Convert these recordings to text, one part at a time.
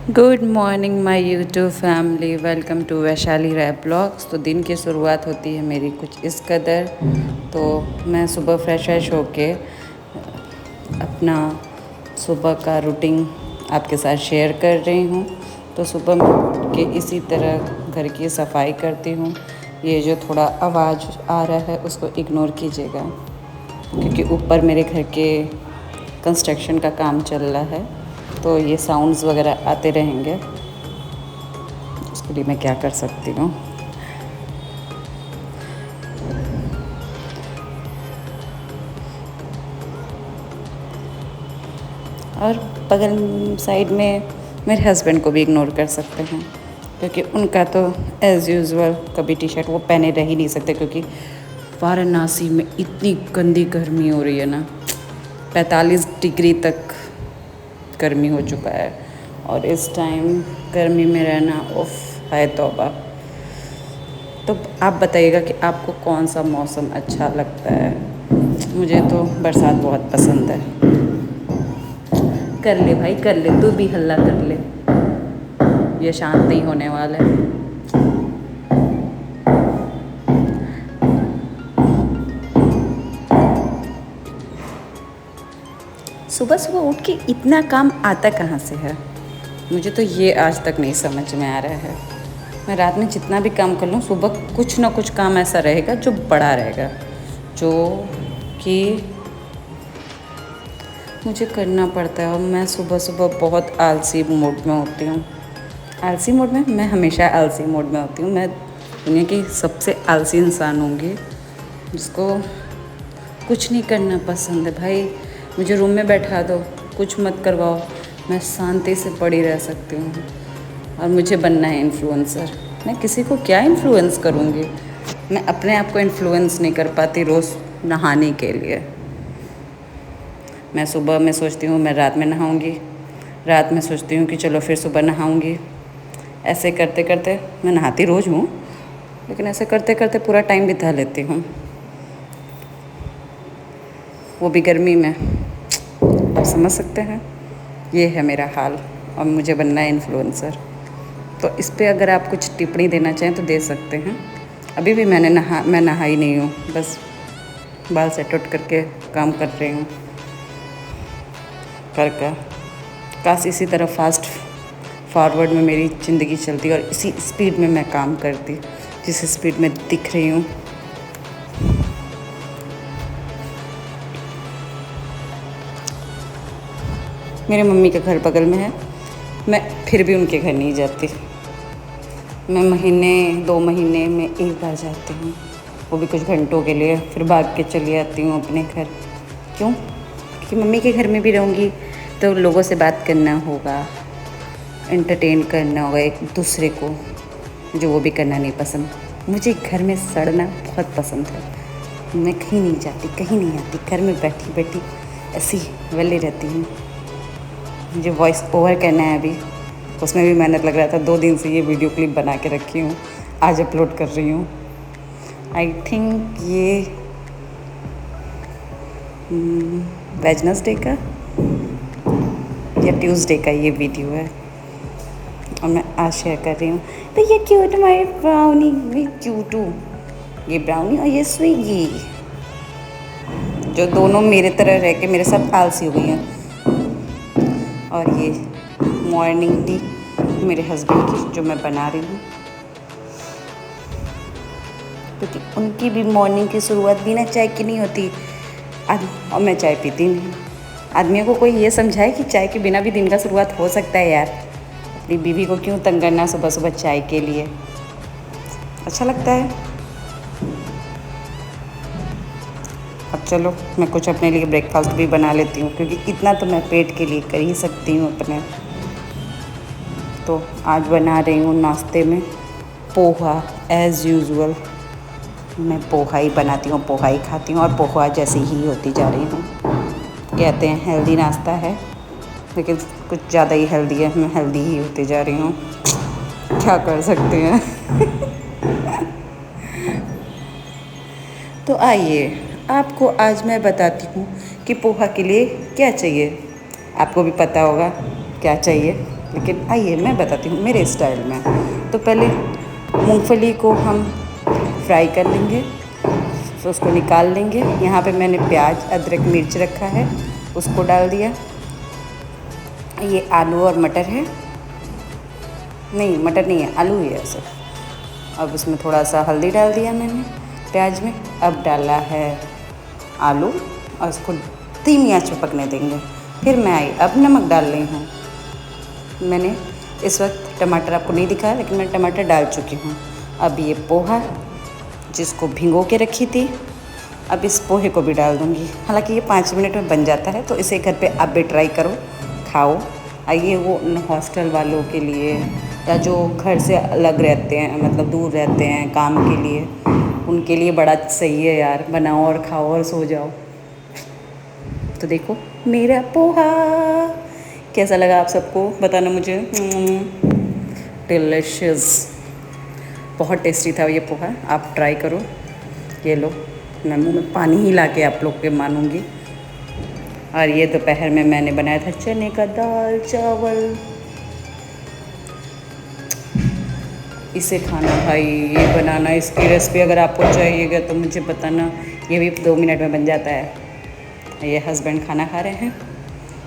Good morning my YouTube family, welcome to Vaishali Rai blogs. तो दिन की शुरुआत होती है मेरी कुछ इस कदर। तो मैं सुबह फ्रेश होके अपना सुबह का रूटीन आपके साथ शेयर कर रही हूँ। तो सुबह मैं उठ के इसी तरह घर की सफाई करती हूँ। ये जो थोड़ा आवाज़ आ रहा है उसको इग्नोर कीजिएगा, क्योंकि ऊपर मेरे घर के कंस्ट्रक्शन का काम चल रहा है, तो ये साउंड्स वगैरह आते रहेंगे। उसके लिए मैं क्या कर सकती हूँ। और बगल साइड में मेरे हस्बैंड को भी इग्नोर कर सकते हैं, क्योंकि उनका तो एज़ यूजुअल कभी टी शर्ट वो पहने रह ही नहीं सकते, क्योंकि वाराणसी में इतनी गंदी गर्मी हो रही है ना, 45 डिग्री तक गर्मी हो चुका है। और इस टाइम गर्मी में रहना उफ है तौबा। तो आप बताइएगा कि आपको कौन सा मौसम अच्छा लगता है। मुझे तो बरसात बहुत पसंद है। कर ले भाई कर ले, तू भी हल्ला कर ले, ये शांत नहीं होने वाला है। सुबह सुबह उठ के इतना काम आता कहाँ से है, मुझे तो ये आज तक नहीं समझ में आ रहा है। मैं रात में जितना भी काम कर लूँ, सुबह कुछ ना कुछ काम ऐसा रहेगा जो बड़ा रहेगा, जो कि मुझे करना पड़ता है। और मैं सुबह सुबह बहुत आलसी मोड में होती हूँ। आलसी मोड में मैं हमेशा आलसी मोड में होती हूँ। मैं दुनिया की सबसे आलसी इंसान होंगी, जिसको कुछ नहीं करना पसंद है। भाई मुझे रूम में बैठा दो, कुछ मत करवाओ, मैं शांति से पड़ी रह सकती हूँ। और मुझे बनना है इन्फ्लुएंसर। मैं किसी को क्या इन्फ्लुएंस करूँगी। मैं अपने आप को इन्फ्लुएंस नहीं कर पाती रोज़ नहाने के लिए। मैं सुबह में सोचती हूँ मैं रात में नहाऊँगी, रात में सोचती हूँ कि चलो फिर सुबह नहाऊँगी। ऐसे करते करते मैं नहाती रोज़ हूँ, लेकिन ऐसे करते करते पूरा टाइम बिता लेती हूँ, वो भी गर्मी में। आप समझ सकते हैं, ये है मेरा हाल। और मुझे बनना है इन्फ्लुएंसर। तो इस पे अगर आप कुछ टिप्पणी देना चाहें तो दे सकते हैं। अभी भी मैं नहाई नहीं हूँ, बस बाल सेट आउट करके काम कर रही हूँ। काश इसी तरह फास्ट फॉरवर्ड में मेरी ज़िंदगी चलती और इसी स्पीड में मैं काम करती जिस स्पीड में दिख रही हूँ। मेरे मम्मी का घर बगल में है, मैं फिर भी उनके घर नहीं जाती। मैं महीने 2 महीने में एक बार जाती हूँ, वो भी कुछ घंटों के लिए, फिर भाग के चली आती हूँ अपने घर। क्यों? क्योंकि मम्मी के घर में भी रहूँगी तो लोगों से बात करना होगा, एंटरटेन करना होगा एक दूसरे को, मुझे वो भी करना नहीं पसंद। मुझे घर में सड़ना बहुत पसंद है। मैं कहीं नहीं जाती, कहीं नहीं आती, घर में बैठी बैठी ऐसी वेले रहती हूँ। मुझे वॉइस ओवर करना है अभी, उसमें भी मेहनत लग रहा था। 2 दिन से ये वीडियो क्लिप बना के रखी हूँ, आज अपलोड कर रही हूँ। आई थिंक ये वेडनेसडे का या ट्यूसडे का ये वीडियो है, और मैं आज शेयर कर रही हूँ। तो ये क्यूट हमारे ब्राउनी भी क्यूट हूँ, ये ब्राउनी और ये स्विगी, जो दोनों मेरे तरह रह के मेरे साथ आलसी हो गई हैं। और ये मॉर्निंग टी मेरे हस्बैंड की जो मैं बना रही हूँ, क्योंकि उनकी भी मॉर्निंग की शुरुआत बिना चाय की नहीं होती। और मैं चाय पीती नहीं। आदमियों को कोई ये समझाए कि चाय के बिना भी दिन का शुरुआत हो सकता है। यार अपनी बीवी को क्यों तंग करना सुबह सुबह चाय के लिए, अच्छा लगता है। अब चलो मैं कुछ अपने लिए ब्रेकफास्ट भी बना लेती हूँ, क्योंकि इतना तो मैं पेट के लिए कर ही सकती हूँ अपने। तो आज बना रही हूँ नाश्ते में पोहा। एज़ यूजुअल मैं पोहा ही बनाती हूँ, पोहा ही खाती हूँ, और पोहा जैसी ही होती जा रही हूँ। कहते हैं हेल्दी नाश्ता है, लेकिन कुछ ज़्यादा ही हेल्दी है, मैं हेल्दी ही होती जा रही हूँ। क्या कर सकते हैं। तो आइए आपको आज मैं बताती हूँ कि पोहा के लिए क्या चाहिए। आपको भी पता होगा क्या चाहिए। लेकिन आइए मैं बताती हूँ मेरे स्टाइल में। तो पहले मूंगफली को हम फ्राई कर लेंगे, तो उसको निकाल लेंगे। यहाँ पे मैंने प्याज, अदरक, मिर्च रखा है, उसको डाल दिया। ये आलू और मटर है, नहीं मटर नहीं है, आलू ही है सिर्फ। अब उसमें थोड़ा सा हल्दी डाल दिया मैंने प्याज में। अब डाला है आलू और इसको धीमी आंच पे पकने देंगे। फिर मैं आई, अब नमक डाल रही हूँ। मैंने इस वक्त टमाटर आपको नहीं दिखाया, लेकिन मैं टमाटर डाल चुकी हूँ। अब ये पोहा जिसको भिगो के रखी थी, अब इस पोहे को भी डाल दूँगी। हालांकि ये 5 मिनट में बन जाता है, तो इसे घर पे आप भी ट्राई करो, खाओ। आइए वो हॉस्टल वालों के लिए या जो घर से अलग रहते हैं, मतलब दूर रहते हैं काम के लिए, उनके लिए बड़ा सही है यार। बनाओ और खाओ और सो जाओ। तो देखो मेरा पोहा कैसा लगा आप सबको बताना मुझे। डिलिशियस, बहुत टेस्टी था ये पोहा, आप ट्राई करो। ये लो, मैं मुँह में पानी ही ला के आप लोग के मानूँगी। और ये दोपहर में मैंने बनाया था चने का दाल चावल। इसे खाना भाई, ये बनाना, इसकी रेसिपी अगर आपको चाहिएगा तो मुझे बताना। ये भी 2 मिनट में बन जाता है। ये हस्बैंड खाना खा रहे हैं।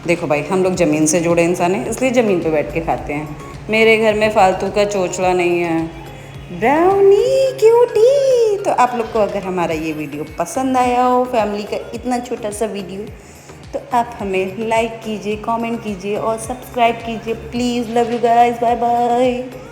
देखो भाई, हम लोग ज़मीन से जुड़े इंसान हैं, इसलिए ज़मीन पे बैठ के खाते हैं। मेरे घर में फालतू का चोचला नहीं है। Brownie cutie. तो आप लोग को अगर हमारा ये वीडियो पसंद आया हो, फैमिली का इतना छोटा सा वीडियो, तो आप हमें लाइक कीजिए, कमेंट कीजिए और सब्सक्राइब कीजिए please. Love you guys, bye bye.